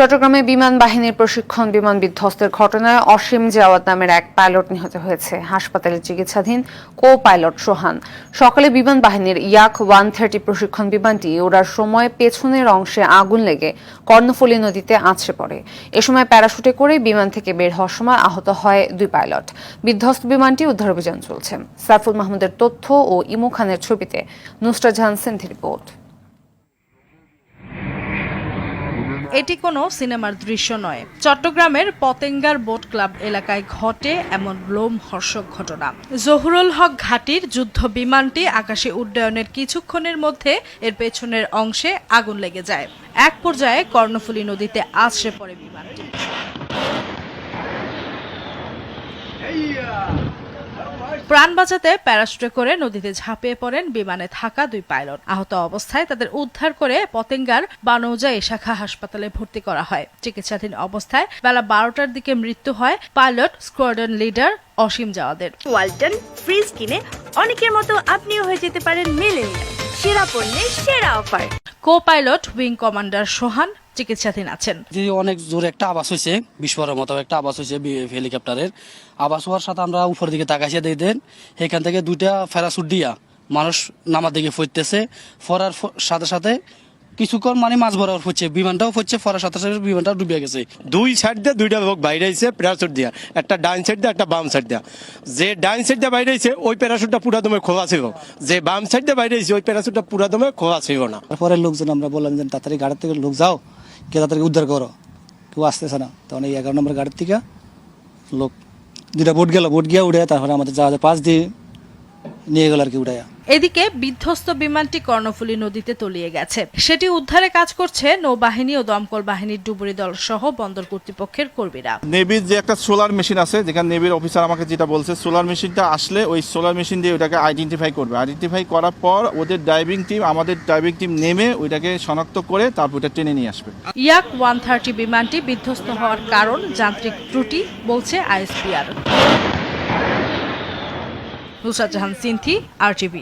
চট্টগ্রামে বিমান বাহিনীর প্রশিক্ষণ বিমান বিধ্বস্তের ঘটনায় অসীম জাওয়াত নামের এক পাইলট নিহত হয়েছে। হাসপাতালে চিকিৎসাধীন কো পাইলট সোহান। সকালে বিমান বাহিনীর ইয়াক 130 প্রশিক্ষণ বিমানটি ওড়ার সময় পেছনের অংশে আগুন লেগে কর্ণফুলী নদীতে আছড়ে পড়ে। এ সময় প্যারাশুটে করে বিমান থেকে বের হওয়ার সময় আহত হয় 2 পাইলট। বিধ্বস্ত বিমানটি উদ্ধার অভিযান চলছে। সাইফুল মাহমুদের তথ্য ও ইমু খানের ছবিতে নুসরাত জাহান সিন্ধির রিপোর্ট। এটি কোনো সিনেমার দৃশ্য নয়। চট্টগ্রামের পতেঙ্গার বোট ক্লাব এলাকায় ঘটে এমন লোমহর্ষক ঘটনা। জহুরুল হক ঘাটির যুদ্ধ বিমানটি আকাশে উড্ডয়নের কিছুক্ষণের মধ্যে এর পেছনের অংশে আগুন লেগে যায়। এক পর্যায়ে কর্ণফুলী নদীতে আছড়ে পড়ে বিমানটি। প্রাণ বাঁচাতে প্যারাশুটে করে নদীতে ঝাঁপিয়ে পড়েন বিমানে থাকা 2 পাইলট। আহত অবস্থায় তাদের উদ্ধার করে পতেঙ্গার বানৌজা শাখা হাসপাতালে ভর্তি করা হয়। চিকিৎসাধীন অবস্থায় বেলা 12টার দিকে মৃত্যু হয় পাইলট স্কোয়াড্রন লিডার অসীম জাওয়াদের। ওয়ালটন ফ্রিজ কিনে অনেকের মতো আপনিও হয়ে যেতে পারেন মিলেনিয়াল। সেরা পণ্যের সেরা অফার। Co pilot wing commander Sohan চিকিৎসাধীন আছেন। অনেক জোরে একটা আওয়াজ হয়েছে, বিস্ফোরণের মতো একটা আওয়াজ হয়েছে হেলিকপ্টারের। আওয়াজ হওয়ার সাথে আমরা উপর দিকে তাকাইছে দিতেন, এখান থেকে 2টা প্যারাশুট দিয়া মানুষ নামার দিকে ফুটতেছে। ফরার সাথে সাথে কিছুক্ষণ মাছ বরাবর ফুটছে, বিমানটাও ফুটছে, ফরার সাথে সাথে বিমানটাও ডুবে গেছে। 2 সাইড দিয়ে 2টা লোক বাইরে আইছে প্যারাশুট দিয়া, একটা ডাইন সাইড দিয়ে একটা বাম সাইড দিয়া। যে ডাইন সাইড দিয়ে বাইরে আইছে ওই প্যারাশুটটা পুরা দমে খোলা ছিল, যে বাম সাইড দিয়ে বাইরে আইছে ওই প্যারাশুটটা পুরা দমে খোলা ছিল না। পরের লোকজন আমরা বললাম যে তাড়াতাড়ি গাড়ির থেকে লোক যাও, কে তাড়াতাড়ি উদ্ধার করো, কেউ আসতেছে না। তখন এই 11 নম্বর গাড়ির থেকে লোক 2টা বোট গিয়ে উঠে তারপরে আমাদের জাহাজের পাশ দিয়ে নিয়ে গেল আর কি উঠাইয়া। এদিকে বিধ্বস্ত বিমানটি কর্ণফুলী নদীতে তলিয়ে গেছে। সেটি উদ্ধারে কাজ করছে নৌবাহিনী ও দমকল বাহিনীর ডুবুরি দল সহ বন্দর কর্তৃপক্ষের কর্মীরা। নেভির যে একটা সোলার মেশিন আছে, যেখানে নেভির অফিসার আমাকে যেটা বলছে, সোলার মেশিনটা আসলে ওই সোলার মেশিন দিয়ে ওটাকে আইডেন্টিফাই করবে। আইডেন্টিফাই করার পর ওদের আমাদের ডাইভিং টিম নেমে ওইটাকে শনাক্ত করে তারপর ওটা টেনে নিয়ে আসবে। ইয়াক 130 বিমানটি বিধ্বস্ত হওয়ার কারণ যান্ত্রিক ত্রুটি বলছে আইএসপিআর। নুসরাত জাহান সিন্থি, RTV।